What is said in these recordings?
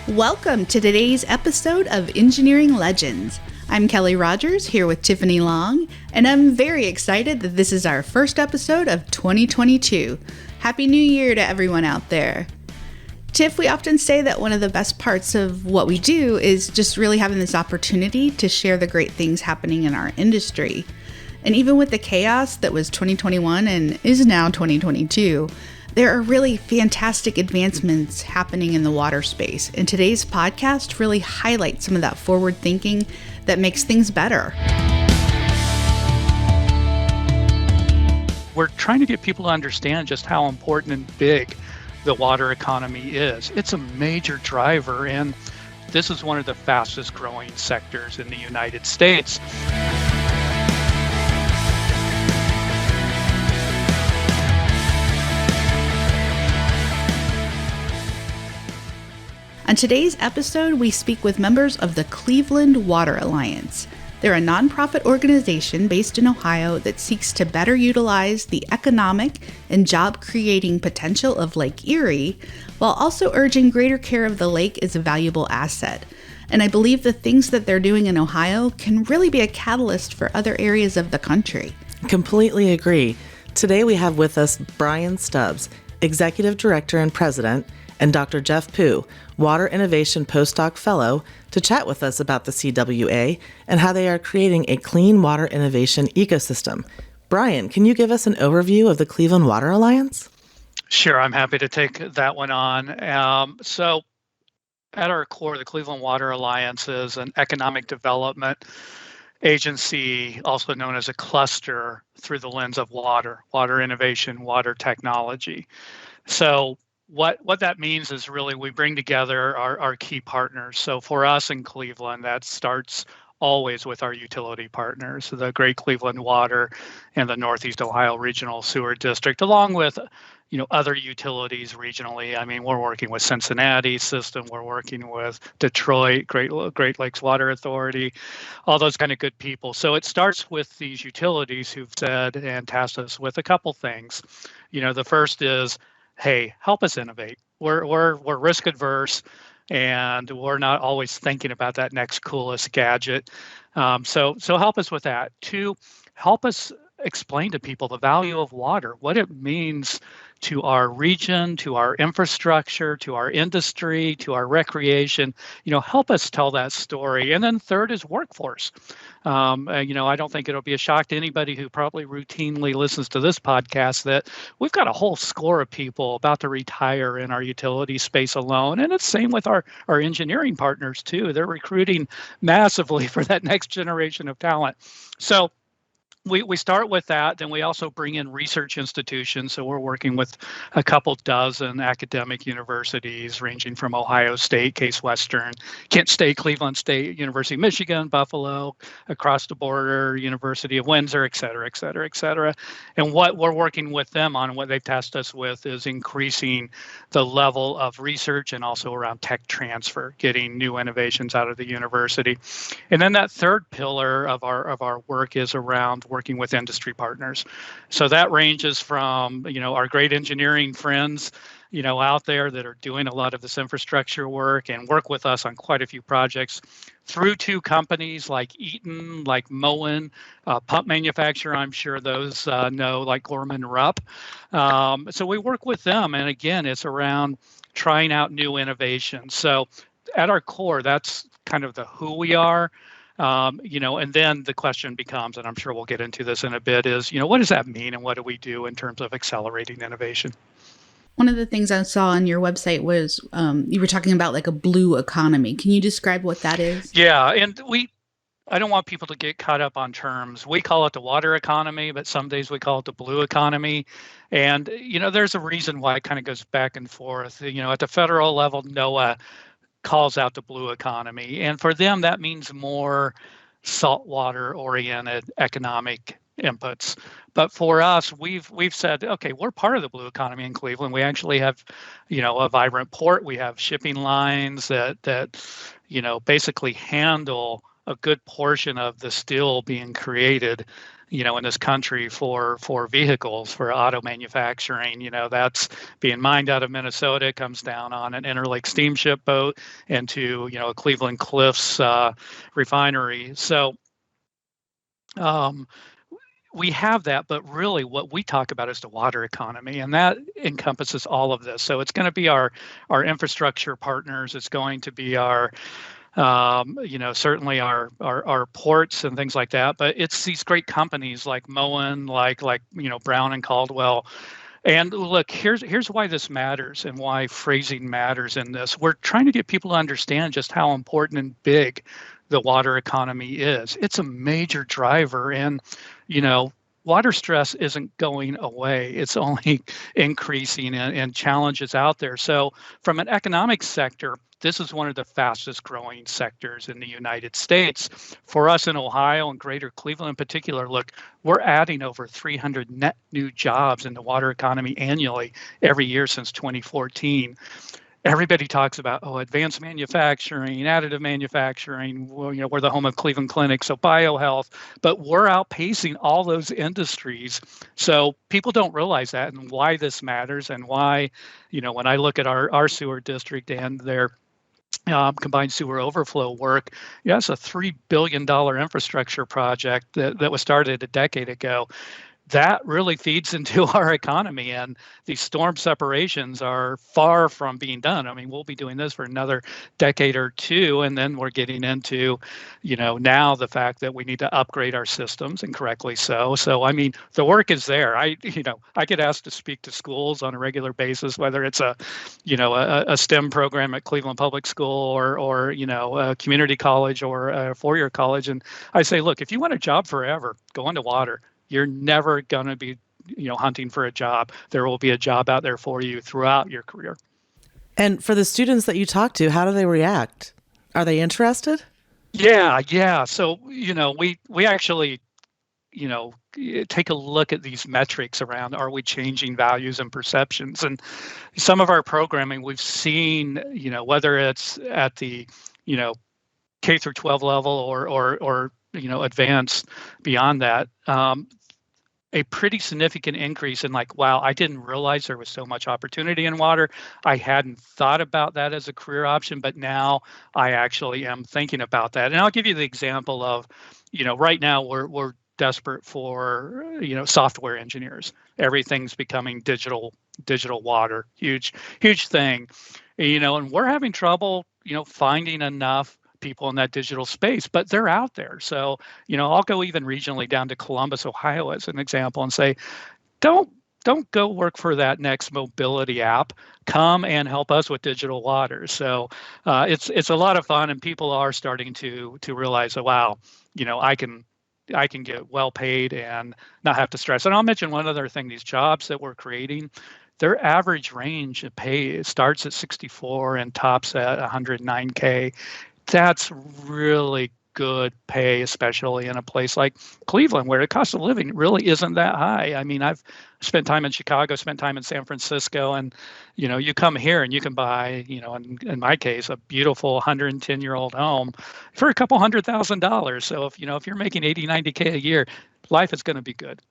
Welcome to today's episode of Engineering Legends. I'm Kelly Rogers here with Tiffany Long, and I'm very excited that this is our first episode of 2022. Happy New Year to everyone out there. Tiff, we often say that one of the best parts of what we do is just really having this opportunity to share the great things happening in our industry. And even with the chaos that was 2021 and is now 2022, there are really fantastic advancements happening in the water space, and today's podcast really highlights some of that forward thinking that makes things better. We're trying to get people to understand just how important and big the water economy is. It's a major driver, and this is one of the fastest growing sectors in the United States. On today's episode, we speak with members of the Cleveland Water Alliance. They're a nonprofit organization based in Ohio that seeks to better utilize the economic and job-creating potential of Lake Erie, while also urging greater care of the lake as a valuable asset. And I believe the things that they're doing in Ohio can really be a catalyst for other areas of the country. Completely agree. Today we have with us Bryan Stubbs, Executive Director and President, and Dr. Jeff Pugh, Water Innovation Postdoc Fellow, to chat with us about the CWA and how they are creating a clean water innovation ecosystem. Bryan, can you give us an overview of the Cleveland Water Alliance? Sure, I'm happy to take that one on. So at our core, the Cleveland Water Alliance is an economic development agency, also known as a cluster through the lens of water innovation, water technology. So what that means is really we bring together our key partners. So for us in Cleveland, that starts always with our utility partners, the Great Cleveland Water and the Northeast Ohio Regional Sewer District, along with other utilities regionally. I mean, we're working with Cincinnati System, we're working with Detroit, Great Lakes Water Authority, all those kind of good people. So it starts with these utilities who've said and tasked us with a couple things. The first is, hey, help us innovate. We're risk adverse, and we're not always thinking about that next coolest gadget. So help us with that. Two, help us explain to people the value of water, what it means to our region, to our infrastructure, to our industry, to our recreation. Help us tell that story. And then third is workforce. I don't think it'll be a shock to anybody who probably routinely listens to this podcast that we've got a whole score of people about to retire in our utility space alone. And it's the same with our engineering partners too. They're recruiting massively for that next generation of talent. So we start with that, then we also bring in research institutions. So we're working with a couple dozen academic universities ranging from Ohio State, Case Western, Kent State, Cleveland State, University of Michigan, Buffalo, across the border, University of Windsor, et cetera, et cetera, et cetera. And what we're working with them on, what they've tasked us with, is increasing the level of research and also around tech transfer, getting new innovations out of the university. And then that third pillar of our work is around working with industry partners. So that ranges from, our great engineering friends, out there that are doing a lot of this infrastructure work and work with us on quite a few projects, through to companies like Eaton, like Moen, pump manufacturer, I'm sure those know, like Gorman Rupp. So we work with them. And again, it's around trying out new innovations. So at our core, that's kind of the who we are. And then the question becomes, and I'm sure we'll get into this in a bit, is, what does that mean and what do we do in terms of accelerating innovation? One of the things I saw on your website was you were talking about like a blue economy. Can you describe what that is? Yeah, and I don't want people to get caught up on terms. We call it the water economy, but some days we call it the blue economy. And, there's a reason why it kind of goes back and forth. At the federal level, NOAA calls out the blue economy. And for them, that means more saltwater-oriented economic inputs. But for us, we've said, okay, we're part of the blue economy in Cleveland. We actually have, a vibrant port. We have shipping lines that basically handle a good portion of the steel being created in this country for vehicles, for auto manufacturing. That's being mined out of Minnesota. It comes down on an Interlake steamship boat into, a Cleveland Cliffs refinery. So we have that, but really what we talk about is the water economy, and that encompasses all of this. So it's going to be our infrastructure partners. It's going to be our certainly our ports and things like that. But it's these great companies like Moen, like Brown and Caldwell. And look, here's why this matters and why phrasing matters in this. We're trying to get people to understand just how important and big the water economy is. It's a major driver, and water stress isn't going away. It's only increasing, and challenges out there. So from an economic sector, this is one of the fastest growing sectors in the United States. For us in Ohio and greater Cleveland in particular, look, we're adding over 300 net new jobs in the water economy annually every year since 2014. Everybody talks about, advanced manufacturing, additive manufacturing. Well, we're the home of Cleveland Clinic, so biohealth, but we're outpacing all those industries. So people don't realize that, and why this matters, and why, when I look at our sewer district and their combined sewer overflow work, it's a $3 billion infrastructure project that was started a decade ago. That really feeds into our economy, and these storm separations are far from being done. I mean, we'll be doing this for another decade or two, and then we're getting into, now the fact that we need to upgrade our systems, and correctly so. So, I mean, the work is there. I get asked to speak to schools on a regular basis, whether it's a STEM program at Cleveland Public School or a community college or a four-year college, and I say, look, if you want a job forever, go into water. You're never going to be, hunting for a job. There will be a job out there for you throughout your career. And for the students that you talk to, how do they react? Are they interested? Yeah. So, we actually, take a look at these metrics around, are we changing values and perceptions? And some of our programming we've seen, whether it's at the, K through 12 level or advanced beyond that, a pretty significant increase in wow, I didn't realize there was so much opportunity in water. I hadn't thought about that as a career option, but now I actually am thinking about that. And I'll give you the example of, right now we're desperate for, software engineers. Everything's becoming digital water, huge thing, and we're having trouble, finding enough people in that digital space, but they're out there. So, I'll go even regionally down to Columbus, Ohio as an example, and say, don't go work for that next mobility app. Come and help us with digital water. So it's a lot of fun, and people are starting to realize, wow, I can get well paid and not have to stress. And I'll mention one other thing: these jobs that we're creating, their average range of pay starts at 64 and tops at 109K. That's really good pay, especially in a place like Cleveland, where the cost of living really isn't that high. I mean, I've spent time in Chicago, spent time in San Francisco, and, you come here and you can buy, in my case, a beautiful 110-year-old home for a couple $100,000. So if you're making 80, 90K a year, life is going to be good.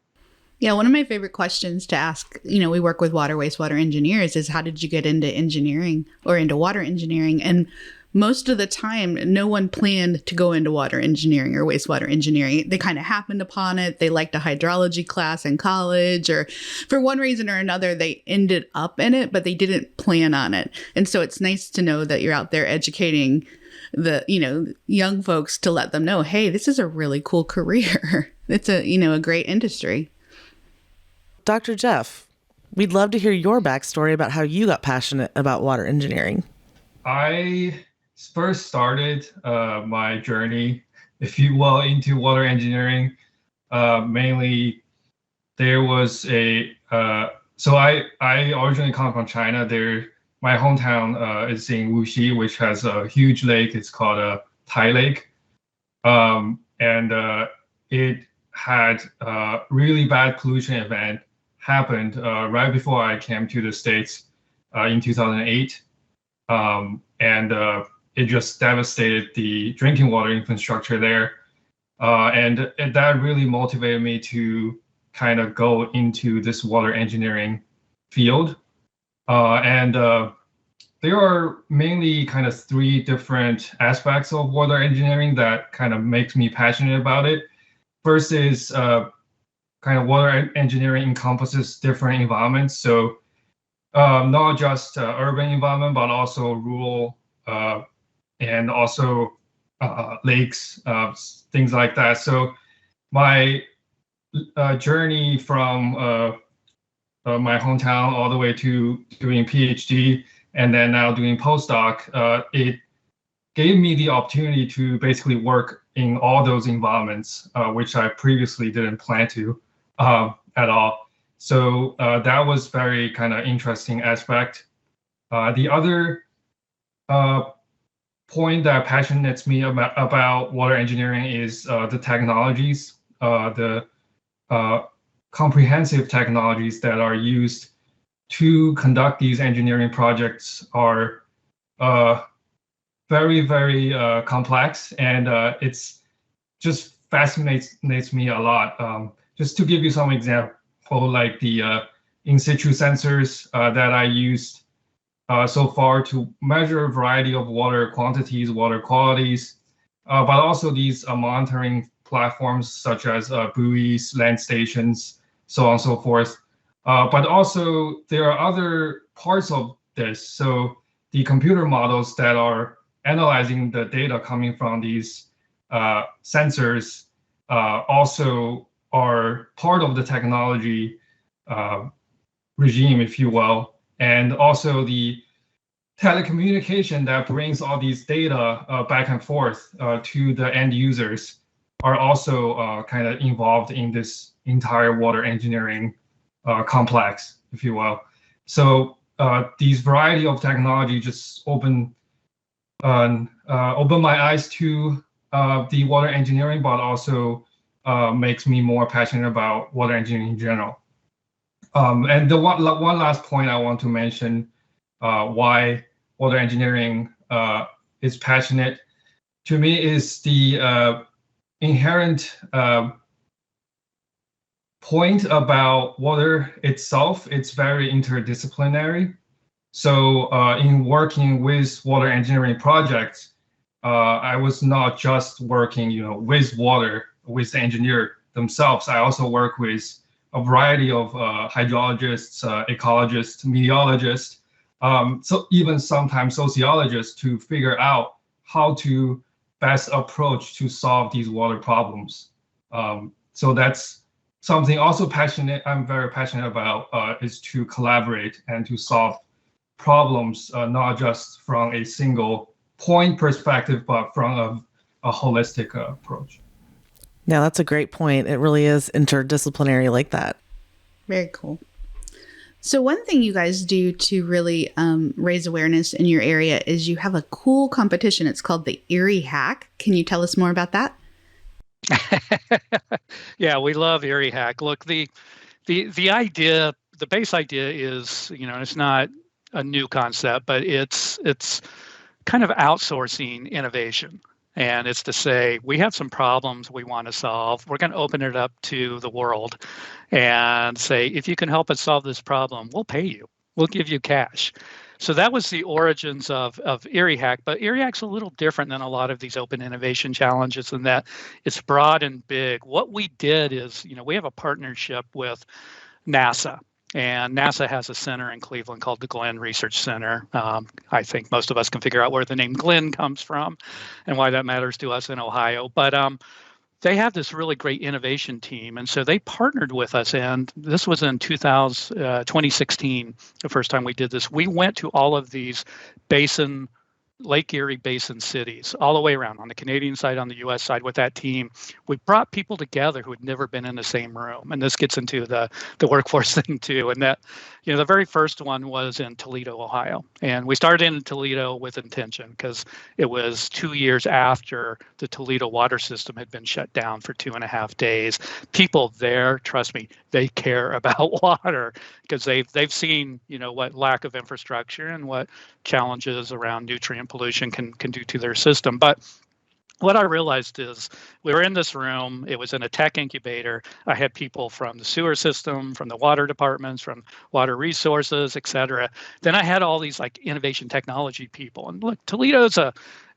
Yeah, one of my favorite questions to ask, we work with water, wastewater engineers, is how did you get into engineering or into water engineering? And most of the time, no one planned to go into water engineering or wastewater engineering. They kind of happened upon it. They liked a hydrology class in college, or for one reason or another, they ended up in it, but they didn't plan on it. And so it's nice to know that you're out there educating the, young folks to let them know, hey, this is a really cool career. It's a great industry. Dr. Jeff, we'd love to hear your backstory about how you got passionate about water engineering. I first started my journey, if you will, into water engineering. Mainly, there was so I originally come from China. My hometown is in Wuxi, which has a huge lake. It's called a Tai Lake, and it had a really bad pollution event happened right before I came to the States in 2008, and it just devastated the drinking water infrastructure there. And that really motivated me to kind of go into this water engineering field. And there are mainly kind of three different aspects of water engineering that kind of makes me passionate about it. First is kind of water engineering encompasses different environments. So not just urban environment, but also rural and also lakes, things like that. So my journey from my hometown all the way to doing PhD and then now doing postdoc, it gave me the opportunity to basically work in all those environments, which I previously didn't plan to at all. So that was very kind of interesting aspect. The other point that passionates me about water engineering is the technologies, the comprehensive technologies that are used to conduct these engineering projects are very, very complex, and it's just fascinates me a lot. Just to give you some example, like the in situ sensors that I used so far to measure a variety of water quantities, water qualities, but also these monitoring platforms such as buoys, land stations, so on and so forth. But also there are other parts of this. So the computer models that are analyzing the data coming from these sensors also are part of the technology regime, if you will. And also the telecommunication that brings all these data back and forth to the end users are also kind of involved in this entire water engineering complex, if you will. So these variety of technology just open my eyes to the water engineering, but also makes me more passionate about water engineering in general. And the one last point I want to mention why water engineering is passionate to me is the inherent point about water itself. It's very interdisciplinary. So in working with water engineering projects, I was not just working, with water, with the engineer themselves. I also work with a variety of hydrologists, ecologists, meteorologists, so even sometimes sociologists to figure out how to best approach to solve these water problems. So that's something also I'm very passionate about, is to collaborate and to solve problems, not just from a single point perspective, but from a holistic approach. Yeah, that's a great point. It really is interdisciplinary like that. Very cool. So one thing you guys do to really raise awareness in your area is you have a cool competition. It's called the Erie Hack. Can you tell us more about that? Yeah, we love Erie Hack. Look, the idea, the base idea is, it's not a new concept, but it's kind of outsourcing innovation. And it's to say, we have some problems we want to solve. We're going to open it up to the world and say, if you can help us solve this problem, we'll pay you. We'll give you cash. So that was the origins of Erie Hack. But Erie Hack's a little different than a lot of these open innovation challenges in that it's broad and big. What we did is, we have a partnership with NASA. And NASA has a center in Cleveland called the Glenn Research Center. I think most of us can figure out where the name Glenn comes from and why that matters to us in Ohio. But they have this really great innovation team. And so they partnered with us. And this was in 2016, the first time we did this. We went to all of these Lake Erie Basin cities, all the way around on the Canadian side, on the U.S. side with that team. We brought people together who had never been in the same room. And this gets into the workforce thing too. And that, the very first one was in Toledo, Ohio. And we started in Toledo with intention because it was 2 years after the Toledo water system had been shut down for 2.5 days. People there, trust me, they care about water because they've seen, what lack of infrastructure and what challenges around nutrient pollution can do to their system. But what I realized is we were in this room. It was in a tech incubator. I had people from the sewer system, from the water departments, from water resources, et cetera. Then I had all these like innovation technology people. And look, Toledo's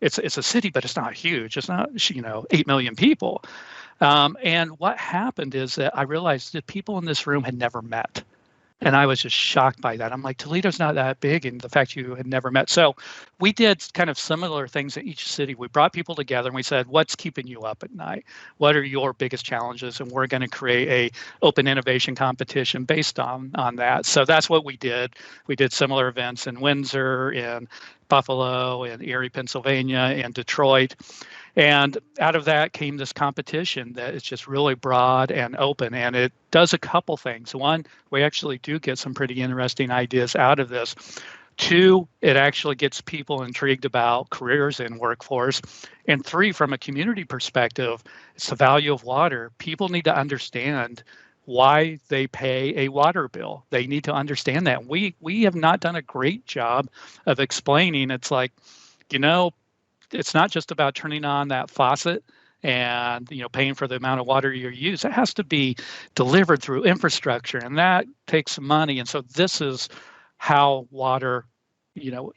it's a city, but it's not huge. It's not 8 million people. And what happened is that I realized that people in this room had never met. And I was just shocked by that. I'm like, Toledo's not that big, and the fact you had never met. So we did kind of similar things in each city. We brought people together and we said, what's keeping you up at night? What are your biggest challenges? And we're going to create a open innovation competition based on that. So that's what we did. We did similar events in Windsor, in Buffalo, in Erie, Pennsylvania, in Detroit. And out of that came this competition that is just really broad and open. And it does a couple things. One, we actually do get some pretty interesting ideas out of this. Two, it actually gets people intrigued about careers in workforce. And three, from a community perspective, it's the value of water. People need to understand why they pay a water bill. They need to understand that. We have not done a great job of explaining. It's like, it's not just about turning on that faucet and paying for the amount of water you use. It has to be delivered through infrastructure, and that takes money. And so this is how water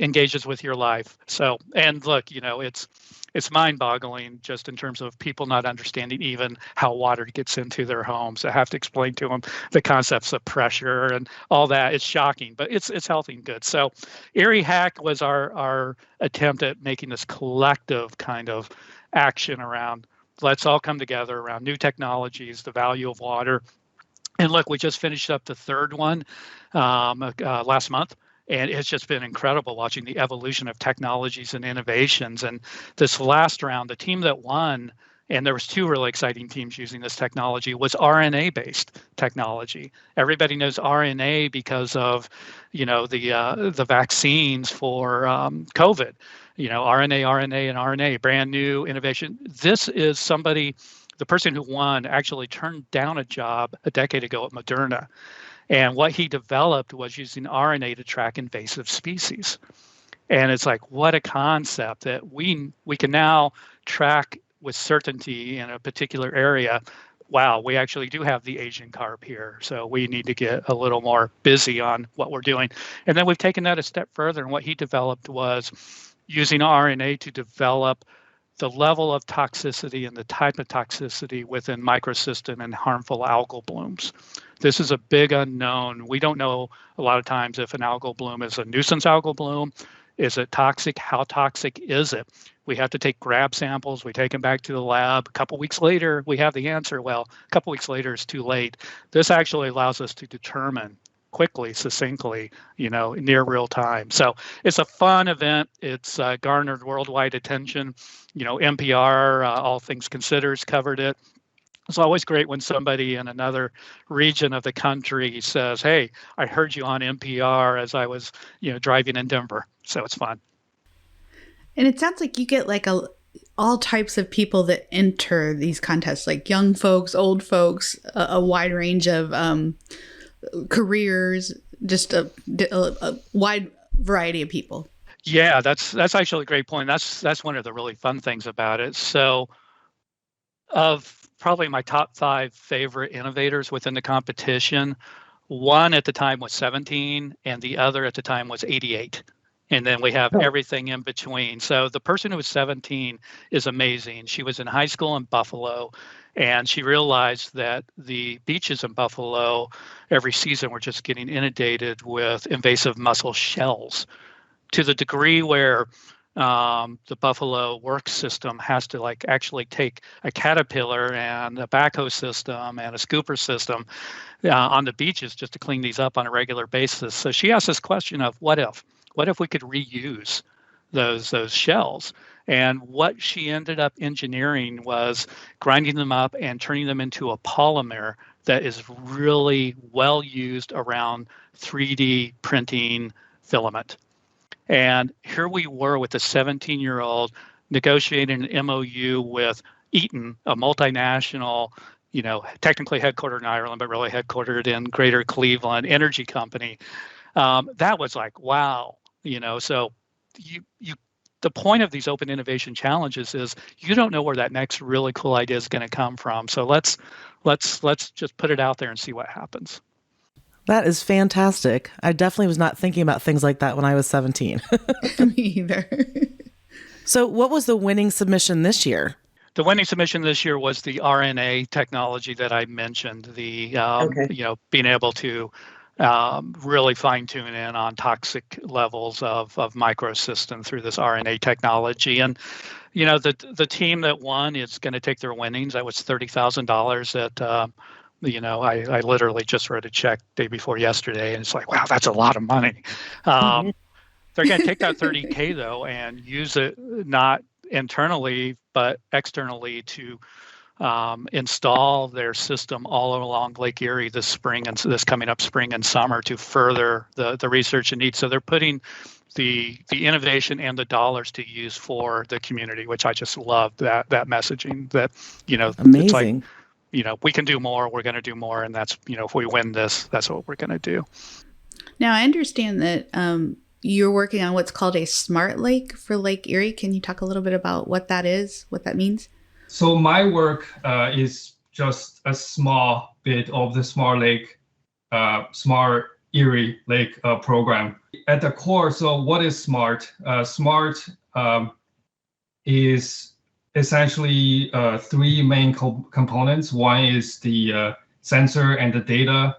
engages with your life. So, and look, it's mind-boggling just in terms of people not understanding even how water gets into their homes. I have to explain to them the concepts of pressure and all that. It's shocking, but it's healthy and good. So Erie Hack was our attempt at making this collective kind of action around let's all come together around new technologies, the value of water. And look, we just finished up the third one last month. And it's just been incredible watching the evolution of technologies and innovations. And this last round, the team that won, and there was two really exciting teams using this technology, was RNA-based technology. Everybody knows RNA because of, the vaccines for COVID. RNA, and RNA, brand new innovation. This is the person who won actually turned down a job a decade ago at Moderna. And what he developed was using RNA to track invasive species. And it's like, what a concept that we can now track with certainty in a particular area. Wow, we actually do have the Asian carp here. So we need to get a little more busy on what we're doing. And then we've taken that a step further. And what he developed was using RNA to develop the level of toxicity and the type of toxicity within microcystin and harmful algal blooms. This is a big unknown. We don't know a lot of times if an algal bloom is a nuisance algal bloom. Is it toxic? How toxic is it? We have to take grab samples. We take them back to the lab. A couple weeks later, we have the answer. Well, a couple weeks later, it's too late. This actually allows us to determine quickly, succinctly, near real time. So it's a fun event. It's garnered worldwide attention. NPR, All Things Considered, covered it. It's always great when somebody in another region of the country says, "Hey, I heard you on NPR as I was, driving in Denver." So it's fun. And it sounds like you get like all types of people that enter these contests, like young folks, old folks, a wide range of careers, just a wide variety of people. Yeah, that's actually a great point. That's one of the really fun things about it. So of probably my top 5 favorite innovators within the competition, one at the time was 17 and the other at the time was 88. And then we have everything in between. So the person who was 17 is amazing. She was in high school in Buffalo, and she realized that the beaches in Buffalo every season were just getting inundated with invasive mussel shells to the degree where the Buffalo work system has to actually take a caterpillar and a backhoe system and a scooper system on the beaches just to clean these up on a regular basis. So she asked this question of what if we could reuse those shells? And what she ended up engineering was grinding them up and turning them into a polymer that is really well used around 3D printing filament. And here we were with a 17-year-old negotiating an MOU with Eaton, a multinational, technically headquartered in Ireland, but really headquartered in Greater Cleveland energy company. That was like, wow, So you the point of these open innovation challenges is you don't know where that next really cool idea is going to come from. So let's just put it out there and see what happens. That is fantastic. I definitely was not thinking about things like that when I was 17. Me either. So what was the winning submission this year? The winning submission this year was the RNA technology that I mentioned, the being able to really fine tune in on toxic levels of microsystem through this RNA technology. And the team that won is going to take their winnings. That was $30,000 that I literally just wrote a check day before yesterday, and it's like, wow, that's a lot of money. They're going to take that 30K though and use it not internally but externally to install their system all along Lake Erie this spring and this coming up spring and summer to further the research and needs. So they're putting the innovation and the dollars to use for the community, which I just love that messaging that amazing. It's like, we can do more, we're going to do more. And that's, if we win this, that's what we're going to do. Now, I understand that you're working on what's called a smart lake for Lake Erie. Can you talk a little bit about what that is, what that means? So my work is just a small bit of the Smart Erie Lake program. At the core, so what is SMART? SMART is essentially three main components. One is the sensor and the data.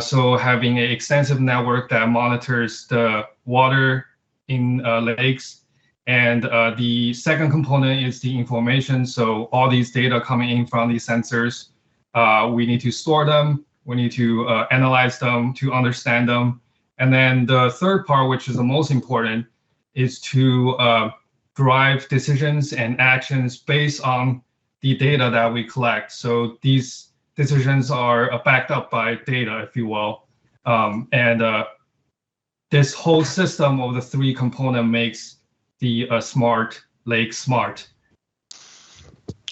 So having an extensive network that monitors the water in lakes. And the second component is the information. So all these data coming in from these sensors, we need to store them. We need to analyze them to understand them. And then the third part, which is the most important, is to drive decisions and actions based on the data that we collect. So these decisions are backed up by data, if you will. And this whole system of the three components makes the smart lake smart.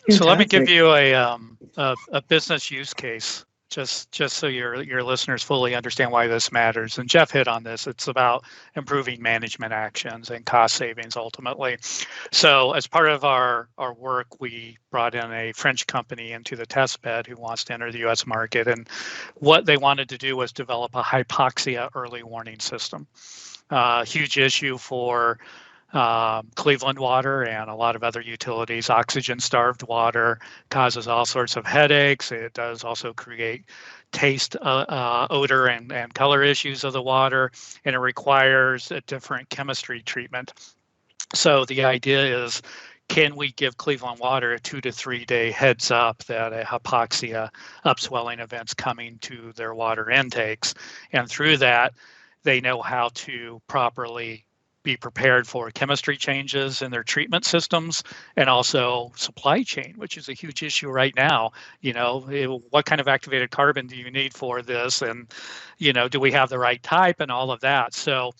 So let me give you a business use case, just so your listeners fully understand why this matters. And Jeff hit on this. It's about improving management actions and cost savings ultimately. So as part of our work, we brought in a French company into the test bed who wants to enter the U.S. market. And what they wanted to do was develop a hypoxia early warning system. Huge issue for Cleveland water and a lot of other utilities. Oxygen-starved water causes all sorts of headaches. It does also create taste, odor, and color issues of the water, and it requires a different chemistry treatment. So the idea is, can we give Cleveland water a 2 to 3 day heads up that a hypoxia upswelling event's coming to their water intakes? And through that, they know how to properly be prepared for chemistry changes in their treatment systems and also supply chain, which is a huge issue right now. What kind of activated carbon do you need for this? And, do we have the right type and all of that? So,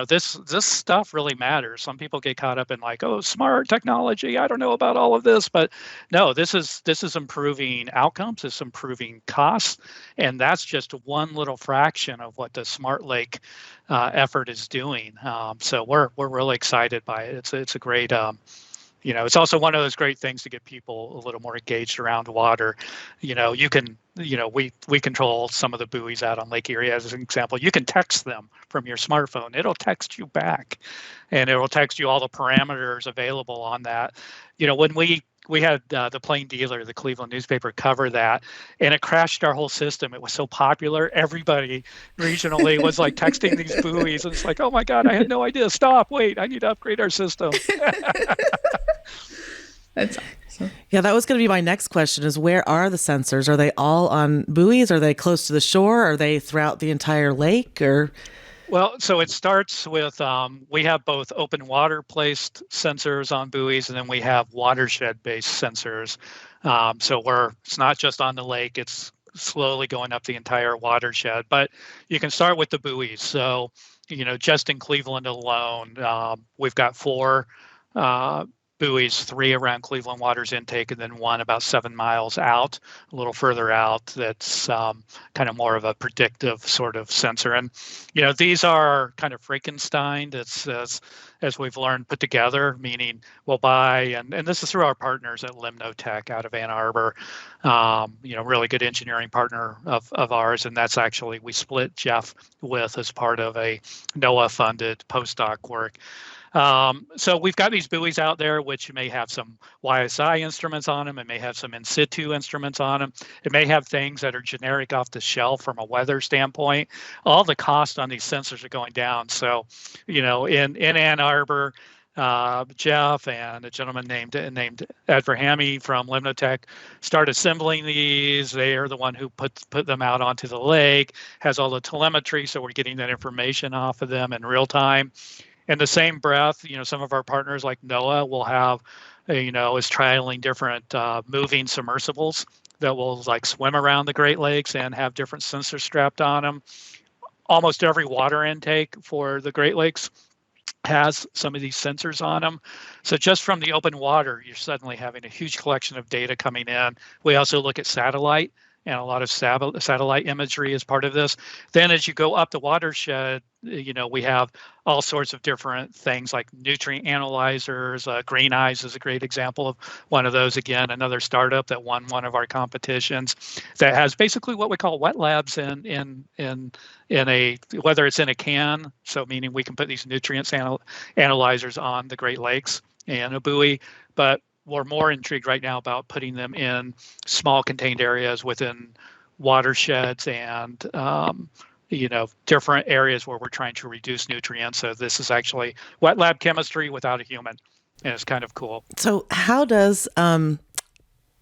this stuff really matters. Some people get caught up in like, oh, smart technology, I don't know about all of this, but no, this is improving outcomes, it's improving costs, and that's just one little fraction of what the Smart Lake effort is doing. So we're really excited by it. It's a great it's also one of those great things to get people a little more engaged around water. You can, we control some of the buoys out on Lake Erie as an example. You can text them from your smartphone. It'll text you back, and it will text you all the parameters available on that. When we had the Plain Dealer, the Cleveland newspaper, cover that, and it crashed our whole system. It was so popular. Everybody regionally was like texting these buoys, and it's like, oh my God, I had no idea. Stop, wait, I need to upgrade our system. That's awesome. Yeah, that was going to be my next question is, where are the sensors? Are they all on buoys? Are they close to the shore? Are they throughout the entire lake? Or Well, so it starts with, we have both open water placed sensors on buoys, and then we have watershed based sensors. So it's not just on the lake, it's slowly going up the entire watershed, but you can start with the buoys. So, just in Cleveland alone, we've got 4 buoys, 3 around Cleveland Water's intake, and then 1 about 7 miles out, a little further out. That's kind of more of a predictive sort of sensor. And these are kind of Frankenstein. It's as we've learned, put together. Meaning, we'll buy, and this is through our partners at Limnotech out of Ann Arbor. Really good engineering partner of ours, and that's actually we split Jeff with as part of a NOAA-funded postdoc work. So we've got these buoys out there, which may have some YSI instruments on them. It may have some in situ instruments on them. It may have things that are generic off the shelf from a weather standpoint. All the cost on these sensors are going down. So, in Ann Arbor, Jeff and a gentleman named Ed Verhamy from Limnotech start assembling these. They are the one who put them out onto the lake, has all the telemetry, so we're getting that information off of them in real time. In the same breath, some of our partners like NOAA will have, is trialing different moving submersibles that will like swim around the Great Lakes and have different sensors strapped on them. Almost every water intake for the Great Lakes has some of these sensors on them. So just from the open water, you're suddenly having a huge collection of data coming in. We also look at satellite, and a lot of satellite imagery is part of this. Then as you go up the watershed, we have all sorts of different things like nutrient analyzers. Green Eyes is a great example of one of those. Again, another startup that won one of our competitions that has basically what we call wet labs in a, whether it's in a can, so meaning we can put these nutrients analyzers on the Great Lakes and a buoy, but we're more intrigued right now about putting them in small contained areas within watersheds and different areas where we're trying to reduce nutrients. So this is actually wet lab chemistry without a human, and it's kind of cool. So how does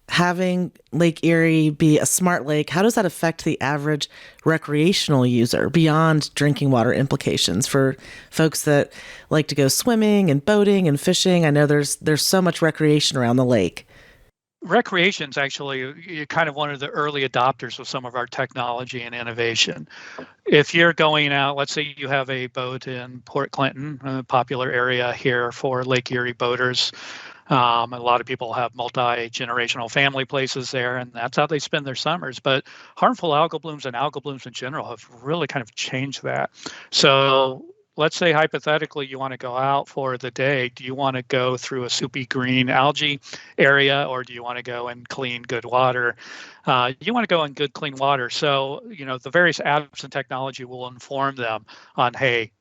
having Lake Erie be a smart lake, how does that affect the average recreational user beyond drinking water implications for folks that like to go swimming and boating and fishing? I know there's so much recreation around the lake. Recreation's actually kind of one of the early adopters of some of our technology and innovation. If you're going out, let's say you have a boat in Port Clinton, a popular area here for Lake Erie boaters. A lot of people have multi-generational family places there, and that's how they spend their summers. But harmful algal blooms and algal blooms in general have really kind of changed that. So let's say hypothetically you want to go out for the day. Do you want to go through a soupy green algae area, or do you want to go and clean good water? You want to go in good clean water. So, the various apps and technology will inform them on, hey,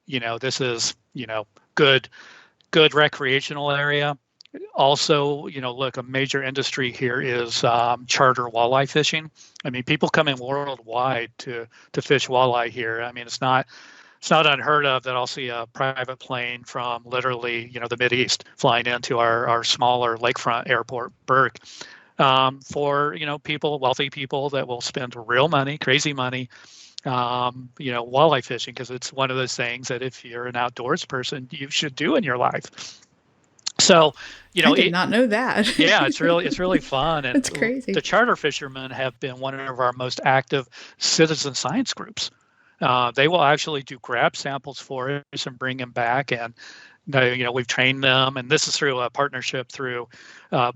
this is, good recreational area. Also, look, a major industry here is charter walleye fishing. I mean, people come in worldwide to fish walleye here. I mean, it's not unheard of that I'll see a private plane from literally, the Mideast flying into our smaller lakefront airport, Burke, for, wealthy people that will spend real money, crazy money, walleye fishing, because it's one of those things that if you're an outdoors person, you should do in your life. So, I did not know that. Yeah, it's really fun. And it's crazy. The charter fishermen have been one of our most active citizen science groups. They will actually do grab samples for us and bring them back. And, we've trained them. And this is through a partnership through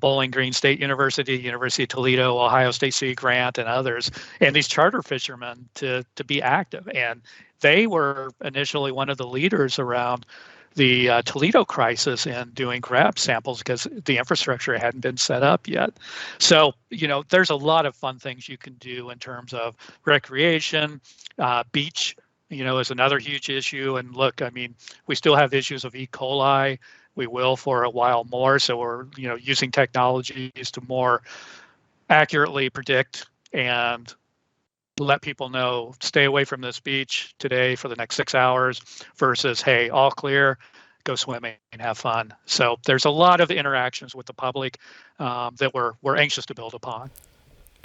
Bowling Green State University, University of Toledo, Ohio State Sea Grant, and others. And these charter fishermen to be active. And they were initially one of the leaders around the Toledo crisis and doing grab samples because the infrastructure hadn't been set up yet. So, there's a lot of fun things you can do in terms of recreation. Beach, is another huge issue. And look, I mean, we still have issues of E. coli. We will for a while more. So we're, using technologies to more accurately predict and let people know, stay away from this beach today for the next 6 hours versus, hey, all clear, go swimming and have fun. So there's a lot of interactions with the public that we're anxious to build upon.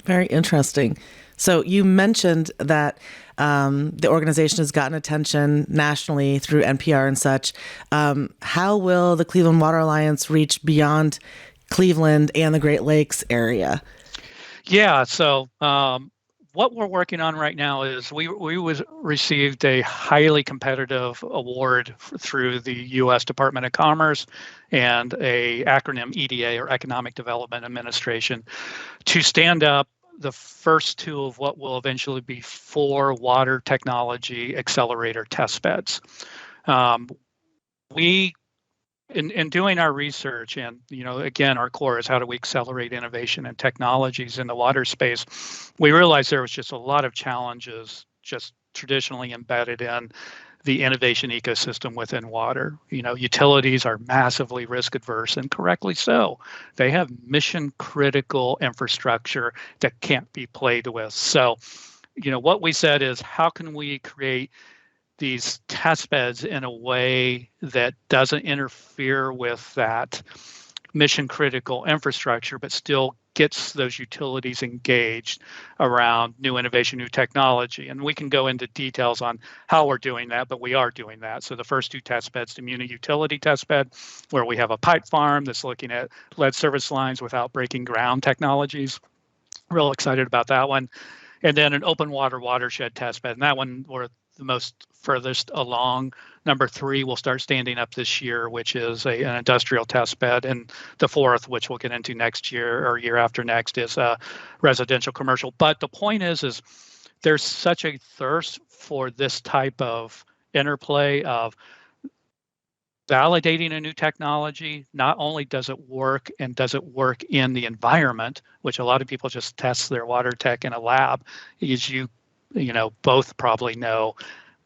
Very interesting. So you mentioned that the organization has gotten attention nationally through NPR and such. How will the Cleveland Water Alliance reach beyond Cleveland and the Great Lakes area? Yeah, so what we're working on right now is received a highly competitive award through the U.S. Department of Commerce and a acronym EDA, or Economic Development Administration, to stand up the first two of what will eventually be 4 water technology accelerator test beds. We in doing our research, and again, our core is how do we accelerate innovation and technologies in the water space, we realized there was just a lot of challenges just traditionally embedded in the innovation ecosystem within water. Utilities are massively risk adverse, and correctly so. They have mission critical infrastructure that can't be played with. So, what we said is, how can we create these test beds in a way that doesn't interfere with that mission critical infrastructure, but still gets those utilities engaged around new innovation, new technology. And we can go into details on how we're doing that, but we are doing that. So the first 2 test beds, the Muni Utility Test Bed, where we have a pipe farm that's looking at lead service lines without breaking ground technologies. Real excited about that one. And then an open water watershed test bed. And that one, we're the most furthest along. Number 3 will start standing up this year, which is an industrial test bed. And the 4th, which we'll get into next year or year after next, is residential commercial. But the point is there's such a thirst for this type of interplay of validating a new technology. Not only does it work, and does it work in the environment, which a lot of people just test their water tech in a lab, as you both probably know,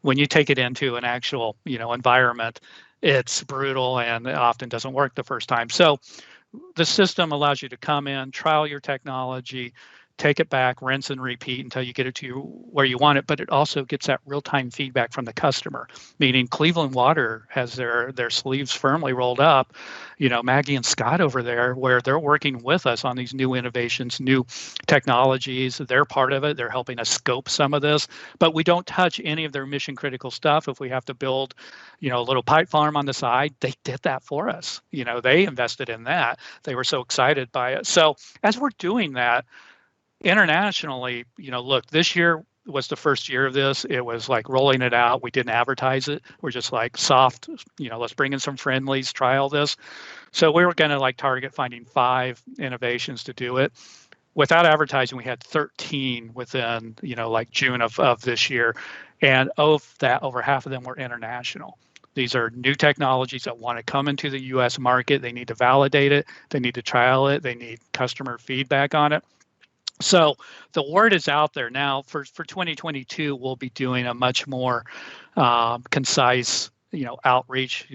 when you take it into an actual, environment, it's brutal and it often doesn't work the first time. So the system allows you to come in, trial your technology, take it back, rinse and repeat until you get it to where you want it. But it also gets that real-time feedback from the customer, meaning Cleveland Water has their sleeves firmly rolled up. Maggie and Scott over there, where they're working with us on these new innovations, new technologies. They're part of it. They're helping us scope some of this, but we don't touch any of their mission critical stuff. If we have to build, a little pipe farm on the side, they did that for us. They invested in that. They were so excited by it. So as we're doing that, internationally, look, this year was the first year of this. It was like rolling it out. We didn't advertise it. We're just like soft, let's bring in some friendlies, try all this. So we were going to target finding 5 innovations to do it. Without advertising, we had 13 within, June of this year. And of that, over half of them were international. These are new technologies that want to come into the U.S. market. They need to validate it. They need to trial it. They need customer feedback on it. So the word is out there now. For 2022, we'll be doing a much more concise, outreach.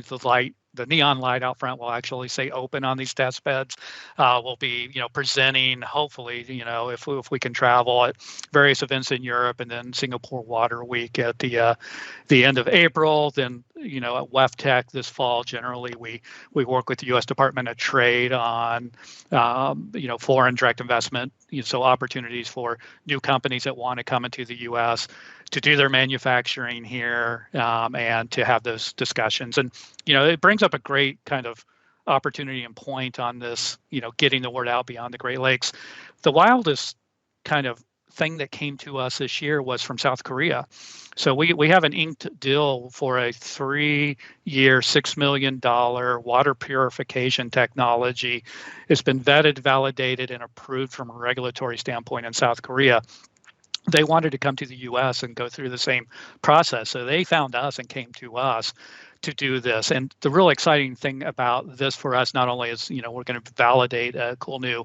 The neon light out front will actually say open on these test beds. We'll be, presenting, hopefully, if we can travel at various events in Europe, and then Singapore Water Week at the end of April. Then, at WEFTech this fall, generally we work with the U.S. Department of Trade on, foreign direct investment, so opportunities for new companies that want to come into the U.S. to do their manufacturing here, and to have those discussions. And, it brings up a great kind of opportunity and point on this, getting the word out beyond the Great Lakes. The wildest kind of thing that came to us this year was from South Korea. So we have an inked deal for a 3-year, $6 million water purification technology. It's been vetted, validated, and approved from a regulatory standpoint in South Korea. They wanted to come to the U.S. and go through the same process. So they found us and came to us to do this. And the real exciting thing about this for us, not only is, we're going to validate a cool new,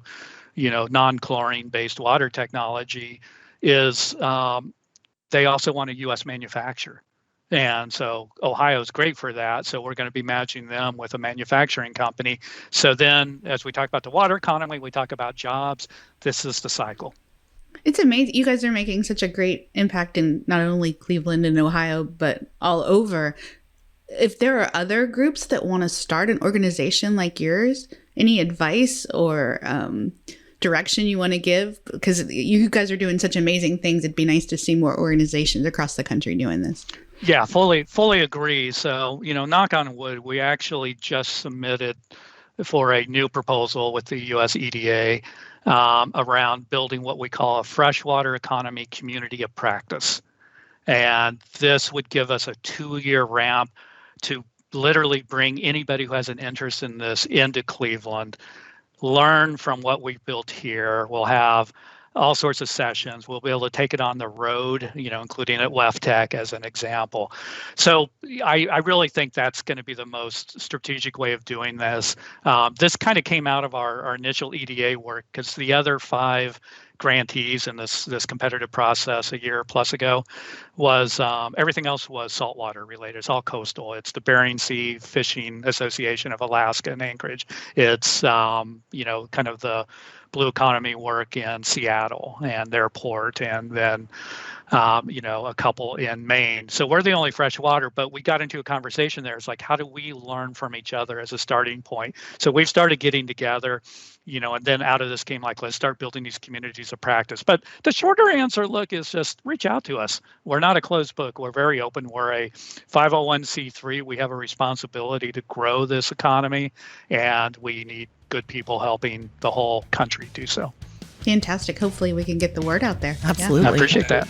non-chlorine based water technology, is they also want a U.S. manufacturer. And so Ohio's great for that. So we're going to be matching them with a manufacturing company. So then, as we talk about the water economy, we talk about jobs. This is the cycle. It's amazing. You guys are making such a great impact in not only Cleveland and Ohio, but all over. If there are other groups that want to start an organization like yours, any advice or direction you want to give? Because you guys are doing such amazing things. It'd be nice to see more organizations across the country doing this. Yeah, fully agree. So, knock on wood, we actually just submitted for a new proposal with the US EDA around building what we call a freshwater economy community of practice. And this would give us a 2-year ramp to literally bring anybody who has an interest in this into Cleveland, learn from what we've built here. We'll have all sorts of sessions. We'll be able to take it on the road, including at WEFTech as an example. So I really think that's going to be the most strategic way of doing this. This kind of came out of our initial EDA work, because the other 5 grantees in this competitive process a year plus ago was everything else was saltwater related. It's all coastal. It's the Bering Sea Fishing Association of Alaska and Anchorage. It's kind of the blue economy work in Seattle and their port, and then a couple in Maine. So we're the only freshwater, but we got into a conversation there. It's like, how do we learn from each other as a starting point? So we've started getting together, and then out of this came like, let's start building these communities of practice. But the shorter answer, look, is just reach out to us. We're not a closed book. We're very open. We're a 501c3. We have a responsibility to grow this economy, and we need good people helping the whole country do so. Fantastic. Hopefully we can get the word out there. Absolutely. I appreciate that.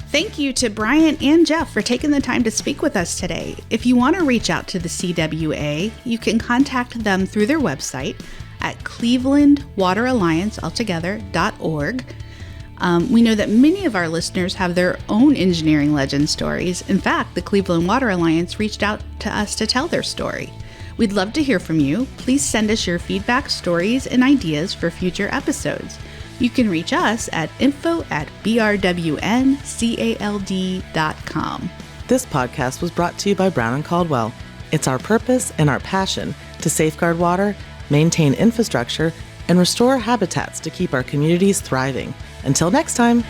Thank you to Bryan and Jeff for taking the time to speak with us today. If you want to reach out to the CWA, you can contact them through their website at clevelandwateralliancealtogether.org. We know that many of our listeners have their own engineering legend stories. In fact, the Cleveland Water Alliance reached out to us to tell their story. We'd love to hear from you. Please send us your feedback, stories, and ideas for future episodes. You can reach us at info@brwncald.com. This podcast was brought to you by Brown & Caldwell. It's our purpose and our passion to safeguard water, maintain infrastructure, and restore habitats to keep our communities thriving. Until next time.